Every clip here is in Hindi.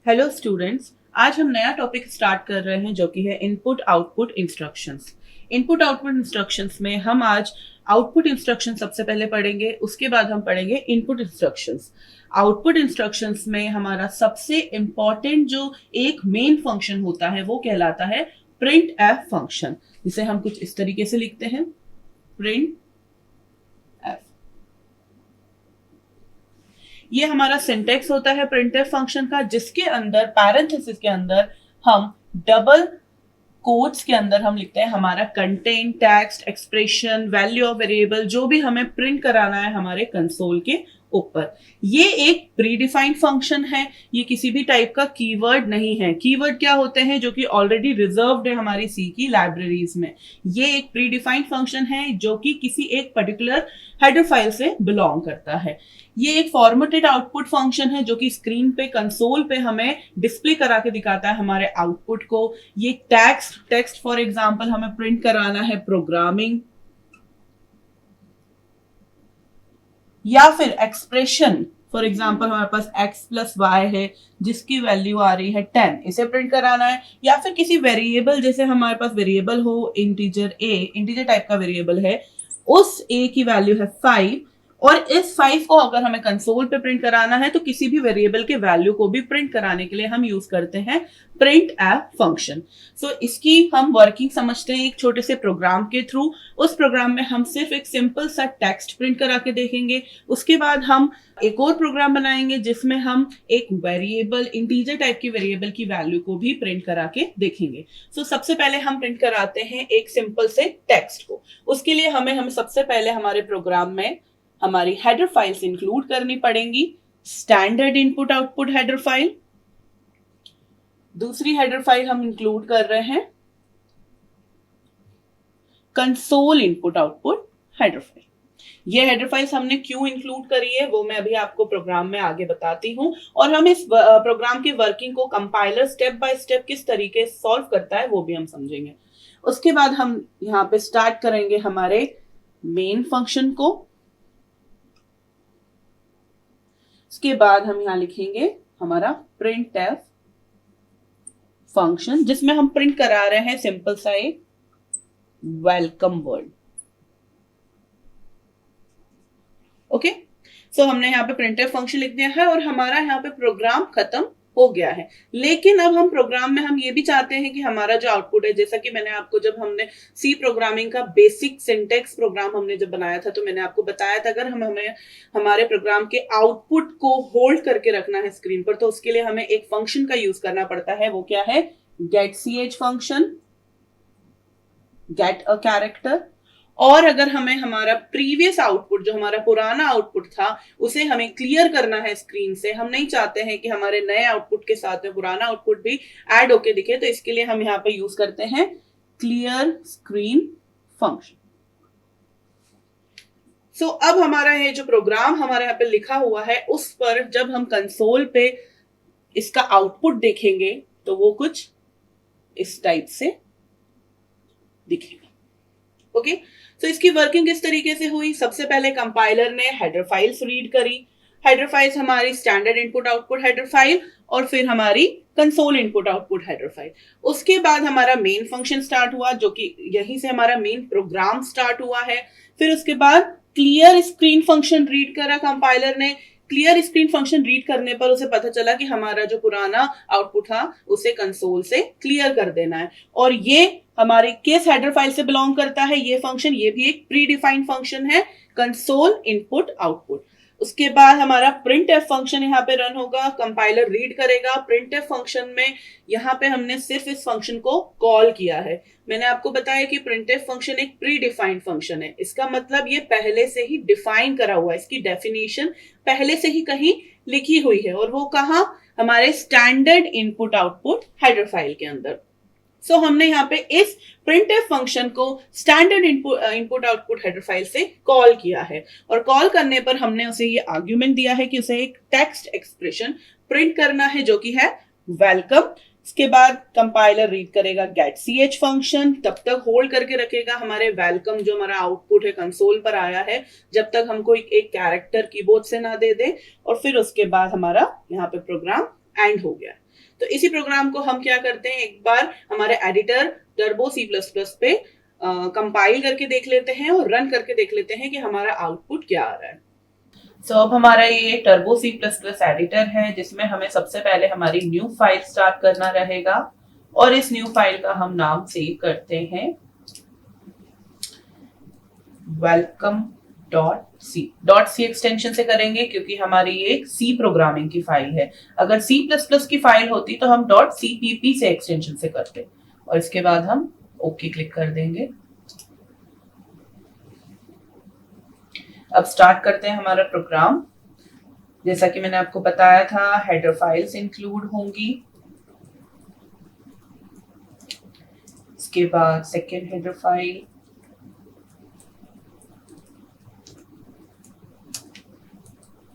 हेलो स्टूडेंट्स, आज हम नया टॉपिक स्टार्ट कर रहे हैं जो कि है input output instructions. Input output instructions में हम आज आउटपुट इंस्ट्रक्शन सबसे पहले पढ़ेंगे, उसके बाद हम पढ़ेंगे इनपुट इंस्ट्रक्शंस। आउटपुट इंस्ट्रक्शंस में हमारा सबसे इंपॉर्टेंट जो एक मेन फंक्शन होता है वो कहलाता है प्रिंट एफ फंक्शन, जिसे हम कुछ इस तरीके से लिखते हैं, प्रिंट एफ। ये हमारा सिंटेक्स होता है प्रिंटफ फंक्शन का, जिसके अंदर पैरेंथेसिस के अंदर हम डबल कोट्स के अंदर हम लिखते हैं हमारा content, text, expression, value of variable, जो भी हमें प्रिंट कराना है हमारे कंसोल के ऊपर। ये एक प्रीडिफाइंड फंक्शन है, ये किसी भी टाइप का कीवर्ड नहीं है। कीवर्ड क्या होते हैं जो कि ऑलरेडी रिजर्व्ड है हमारी सी की लाइब्रेरीज में। ये एक प्रीडिफाइंड फंक्शन है जो कि किसी एक पर्टिकुलर हेडर फाइल से बिलोंग करता है। ये एक फॉर्मेटेड आउटपुट फंक्शन है जो कि स्क्रीन पे कंसोल पे हमें डिस्प्ले करा के दिखाता है हमारे आउटपुट को। ये टेक्स्ट फॉर एग्जांपल हमें प्रिंट कराना है प्रोग्रामिंग, या फिर एक्सप्रेशन फॉर एग्जांपल हमारे पास x प्लस वाई है जिसकी वैल्यू आ रही है 10, इसे प्रिंट कराना है। या फिर किसी वेरिएबल, जैसे हमारे पास वेरिएबल हो इंटीजर a, इंटीजर टाइप का वेरिएबल है, उस a की वैल्यू है 5 और इस 5 को अगर हमें कंसोल पे प्रिंट कराना है तो किसी भी वेरिएबल के वैल्यू को भी प्रिंट कराने के लिए हम यूज करते हैं प्रिंट एफ फंक्शन। सो इसकी हम वर्किंग समझते हैं एक छोटे से प्रोग्राम के थ्रू। उस प्रोग्राम में हम सिर्फ एक सिंपल सा टेक्स्ट प्रिंट करा के देखेंगे, उसके बाद हम एक और प्रोग्राम बनाएंगे जिसमें हम एक वेरिएबल, इंटीजर टाइप की वेरिएबल की वैल्यू को भी प्रिंट करा के देखेंगे। सो सबसे पहले हम प्रिंट कराते हैं एक सिंपल से टेक्स्ट को। उसके लिए हमें सबसे पहले हमारे प्रोग्राम में हमारी हेडर फाइल्स इंक्लूड करनी पड़ेंगी। Standard input output header file, दूसरी हेडर फाइल हम इंक्लूड कर रहे हैं console input output header file. ये हेडर फाइल्स हमने क्यों इंक्लूड करी है वो मैं अभी आपको प्रोग्राम में आगे बताती हूं, और हम इस प्रोग्राम की वर्किंग को कंपाइलर स्टेप बाय स्टेप किस तरीके से सॉल्व करता है वो भी हम समझेंगे। उसके बाद हम यहाँ पे स्टार्ट करेंगे हमारे मेन फंक्शन को। उसके बाद हम यहां लिखेंगे हमारा प्रिंट एफ फंक्शन, जिसमें हम प्रिंट करा रहे हैं सिंपल सा एक वेलकम वर्ड। ओके, सो हमने यहाँ पे प्रिंट एफ फंक्शन लिख दिया है और हमारा यहाँ पे प्रोग्राम खत्म हो गया है। लेकिन अब हम प्रोग्राम में हम ये भी चाहते हैं कि हमारा जो आउटपुट है, जैसा कि मैंने आपको जब हमने सी प्रोग्रामिंग का बेसिक सिंटेक्स प्रोग्राम हमने जब बनाया था तो मैंने आपको बताया था अगर हमें हमारे प्रोग्राम के आउटपुट को होल्ड करके रखना है स्क्रीन पर तो उसके लिए हमें एक फंक्शन का यूज करना पड़ता है। वो क्या है? गेट सी एच फंक्शन, गेट अ कैरेक्टर। और अगर हमें हमारा प्रीवियस आउटपुट, जो हमारा पुराना आउटपुट था, उसे हमें क्लियर करना है स्क्रीन से, हम नहीं चाहते हैं कि हमारे नए आउटपुट के साथ में पुराना आउटपुट भी ऐड होके दिखे, तो इसके लिए हम यहाँ पे यूज करते हैं क्लियर स्क्रीन फंक्शन। सो अब हमारा ये जो प्रोग्राम हमारे यहाँ पे लिखा हुआ है उस पर जब हम कंसोल पे इसका आउटपुट देखेंगे तो वो कुछ इस टाइप से दिखेगा। ओके, तो इसकी वर्किंग किस तरीके से हुई? सबसे पहले कंपाइलर ने हेडर फाइल्स रीड करी। हेडर फाइल्स हमारी standard input output header file और फिर हमारी console input output header file. उसके बाद हमारा मेन फंक्शन स्टार्ट हुआ, जो कि यहीं से हमारा मेन प्रोग्राम स्टार्ट हुआ है। फिर उसके बाद क्लियर स्क्रीन फंक्शन रीड करा कंपाइलर ने। क्लियर स्क्रीन फंक्शन रीड करने पर उसे पता चला कि हमारा जो पुराना आउटपुट था उसे कंसोल से क्लियर कर देना है, और ये हमारी किस हेडर फाइल से बिलोंग करता है ये फंक्शन? ये भी एक प्री डिफाइंड फंक्शन है, कंसोल इनपुट आउटपुट। उसके बाद हमारा प्रिंट एफ फंक्शन यहाँ पे रन होगा, कंपाइलर रीड करेगा। प्रिंट एफ फंक्शन में यहाँ पे हमने सिर्फ इस फंक्शन को कॉल किया है। मैंने आपको बताया कि प्रिंट एफ फंक्शन एक प्री डिफाइंड फंक्शन है, इसका मतलब ये पहले से ही डिफाइन करा हुआ है, इसकी डेफिनेशन पहले से ही कहीं लिखी हुई है, और वो कहाँ? हमारे standard input output header file के अंदर। सो हमने यहाँ पे इस प्रिंटफ फंक्शन को standard input output header file से कॉल किया है, और कॉल करने पर हमने उसे ये आर्ग्यूमेंट दिया है कि उसे एक टेक्स्ट एक्सप्रेशन प्रिंट करना है जो कि है वेलकम। इसके बाद कंपाइलर रीड करेगा गेट सी एच फंक्शन, तब तक होल्ड करके रखेगा हमारे वेलकम जो हमारा आउटपुट है कंसोल पर आया है, जब तक हमको एक कैरेक्टर कीबोर्ड से ना दे दे, और फिर उसके बाद हमारा यहाँ पे प्रोग्राम एंड हो गया। तो इसी प्रोग्राम को हम क्या करते हैं, एक बार हमारे एडिटर टर्बो C++ पे कंपाइल करके देख लेते हैं और रन करके देख लेते हैं कि हमारा आउटपुट क्या आ रहा है। अब हमारा ये टर्बो C++ एडिटर है, जिसमें हमें सबसे पहले हमारी न्यू फाइल स्टार्ट करना रहेगा और इस न्यू फाइल का हम नाम सेव करते हैं welcome.c एक्सटेंशन से करेंगे, क्योंकि हमारी ये एक C प्रोग्रामिंग की फाइल है। अगर C++ की फाइल होती तो हम .cpp से एक्सटेंशन से करते, और इसके बाद हम ओके क्लिक कर देंगे। अब स्टार्ट करते हैं हमारा प्रोग्राम। जैसा कि मैंने आपको बताया था, हेडर फाइल्स इंक्लूड होंगी, इसके बाद सेकेंड हेडर फाइल,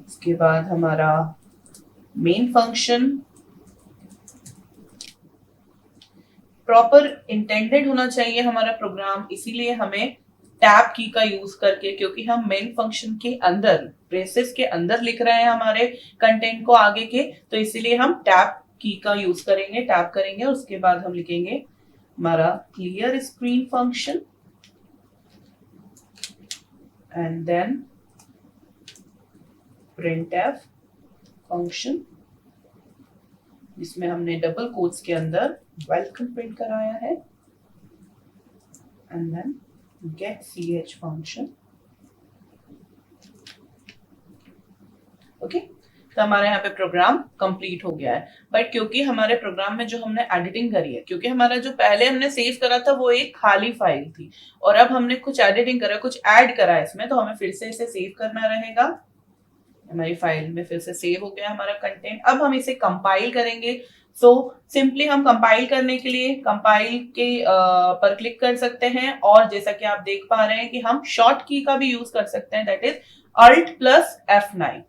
इसके बाद हमारा मेन फंक्शन। प्रॉपर इंटेंडेड होना चाहिए हमारा प्रोग्राम, इसीलिए हमें टैब की का यूज करके, क्योंकि हम मेन फंक्शन के अंदर ब्रेसेस के अंदर लिख रहे हैं हमारे कंटेंट को आगे के, तो इसीलिए हम टैब की का यूज करेंगे, टैब करेंगे और उसके बाद हम लिखेंगे हमारा clear screen function and then printf function, जिसमें हमने डबल कोट्स के अंदर वेलकम प्रिंट कराया है, and then get ch function. Okay, तो हमारे यहाँ पे प्रोग्राम कंप्लीट हो गया है। बट क्योंकि हमारे प्रोग्राम में जो हमने एडिटिंग करी है, क्योंकि हमारा जो पहले हमने सेव करा था वो एक खाली फाइल थी, और अब हमने कुछ एडिटिंग करा, कुछ ऐड करा है इसमें, तो हमें फिर से इसे सेव करना रहेगा। हमारी फाइल में फिर से सेव हो गया हमारा कंटेंट। अब हम इसे कंपाइल करेंगे। सो सिंपली हम कंपाइल करने के लिए कंपाइल के पर क्लिक कर सकते हैं, और जैसा कि आप देख पा रहे हैं कि हम शॉर्ट की का भी यूज कर सकते हैं, दैट इज Alt+F9।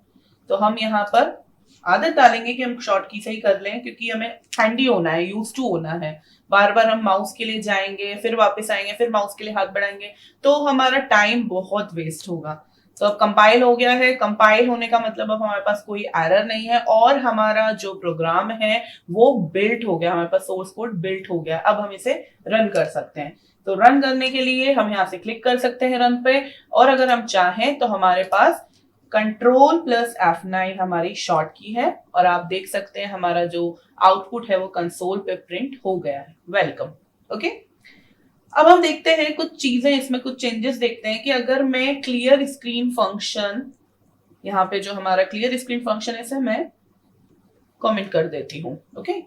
तो हम यहाँ पर आदत डालेंगे कि हम शॉर्ट की से ही कर लें, क्योंकि हमें हैंडी होना है, यूज टू होना है। बार बार हम माउस के लिए जाएंगे, फिर वापस आएंगे, फिर माउस के लिए हाथ बढ़ाएंगे, तो हमारा टाइम बहुत वेस्ट होगा। तो अब कंपाइल हो गया है। कंपाइल होने का मतलब अब हमारे पास कोई एरर नहीं है, और हमारा जो प्रोग्राम है वो बिल्ट हो गया, हमारे पास सोर्स कोड बिल्ट हो गया। अब हम इसे रन कर सकते हैं। तो रन करने के लिए हम यहाँ से क्लिक कर सकते हैं रन पे, और अगर हम चाहें तो हमारे पास Ctrl+F9 हमारी शॉर्ट की है, और आप देख सकते हैं हमारा जो आउटपुट है वो कंसोल पे प्रिंट हो गया है, वेलकम। ओके, अब हम देखते हैं कुछ चीजें, इसमें कुछ चेंजेस देखते हैं कि अगर मैं क्लियर स्क्रीन फंक्शन, यहाँ पे जो हमारा क्लियर स्क्रीन फंक्शन है इसे मैं कमेंट कर देती हूँ। ओके,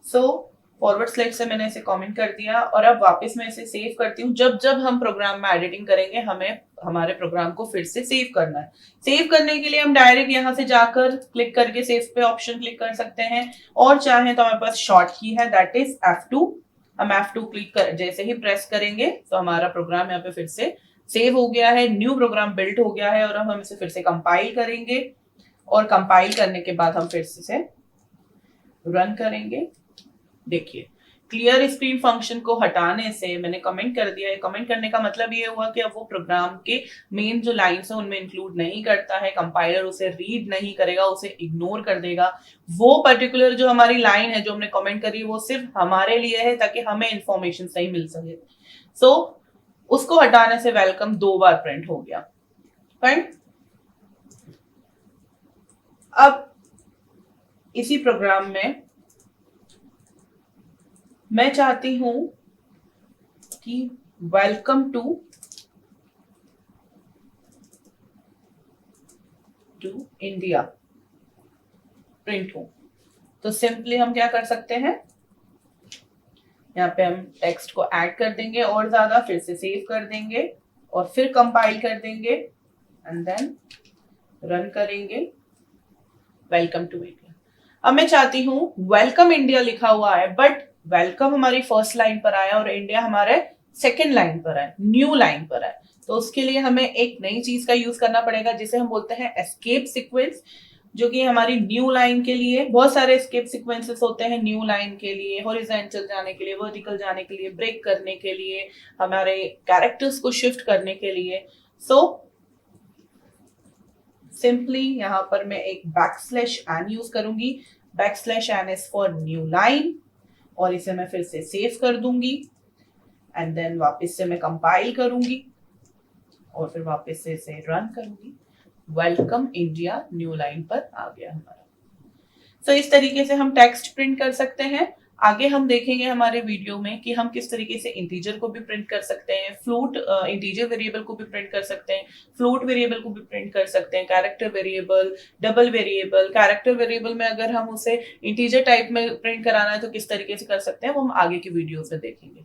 सो फॉरवर्ड स्लैश से मैंने इसे कमेंट कर दिया, और अब वापस मैं इसे सेव करती हूँ। जब जब हम प्रोग्राम में एडिटिंग करेंगे, हमें हमारे प्रोग्राम को फिर से सेव करना है। सेव करने के लिए हम डायरेक्ट यहाँ से जाकर क्लिक करके सेव पे ऑप्शन क्लिक कर सकते हैं, और चाहे तो हमारे पास शॉर्ट की है, दैट इज F2। हम F2 क्लिक कर जैसे ही प्रेस करेंगे तो हमारा प्रोग्राम यहाँ पे फिर से सेव हो गया है, न्यू प्रोग्राम बिल्ड हो गया है, और अब हम इसे फिर से कंपाइल करेंगे, और कंपाइल करने के बाद हम फिर से रन करेंगे। देखिए, क्लियर स्क्रीन फंक्शन को हटाने से मैंने कमेंट कर दिया है। कमेंट करने का मतलब ये हुआ कि अब वो प्रोग्राम के मेन जो लाइन्स है उनमें इंक्लूड नहीं करता है, कंपाइलर उसे रीड नहीं करेगा, उसे इग्नोर कर देगा। वो पर्टिकुलर जो हमारी लाइन है जो हमने कमेंट करी वो सिर्फ हमारे लिए है, ताकि हमें इंफॉर्मेशन सही मिल सके। सो उसको हटाने से वेलकम 2 बार प्रिंट हो गया। फाइन। अब इसी प्रोग्राम में मैं चाहती हूं कि वेलकम टू इंडिया प्रिंट हो। तो सिंपली हम क्या कर सकते हैं, यहाँ पे हम टेक्स्ट को ऐड कर देंगे और ज्यादा, फिर से सेव कर देंगे और फिर कंपाइल कर देंगे एंड देन रन करेंगे। Welcome to India. अब मैं चाहती हूं वेलकम इंडिया लिखा हुआ है, बट वेलकम हमारी फर्स्ट लाइन पर आया और इंडिया हमारे सेकेंड लाइन पर है, न्यू लाइन पर है। तो उसके लिए हमें एक नई चीज का यूज करना पड़ेगा, जिसे हम बोलते हैं एस्केप सीक्वेंस, जो कि हमारी न्यू लाइन के लिए, बहुत सारे एस्केप सीक्वेंसेस होते हैं न्यू लाइन के लिए, हॉरिजॉन्टल जाने के लिए, वर्टिकल जाने के लिए, ब्रेक करने के लिए, हमारे कैरेक्टर्स को शिफ्ट करने के लिए। सो सिंपली यहाँ पर मैं एक बैकस्लैश एन यूज करूंगी। \n is for new line, और इसे मैं फिर से सेव कर दूंगी एंड देन वापस से मैं कंपाइल करूंगी और फिर वापस से इसे रन करूंगी। वेलकम इंडिया न्यू लाइन पर आ गया हमारा। तो इस तरीके से हम टेक्स्ट प्रिंट कर सकते हैं। आगे हम देखेंगे हमारे वीडियो में कि हम किस तरीके से इंटीजर को भी प्रिंट कर सकते हैं, फ्लोट इंटीजर वेरिएबल को भी प्रिंट कर सकते हैं, फ्लोट वेरिएबल को भी प्रिंट कर सकते हैं, character variable, double variable. Character variable में अगर हम उसे इंटीजर टाइप में प्रिंट कराना है तो किस तरीके से कर सकते हैं वो हम आगे की वीडियोस में देखेंगे।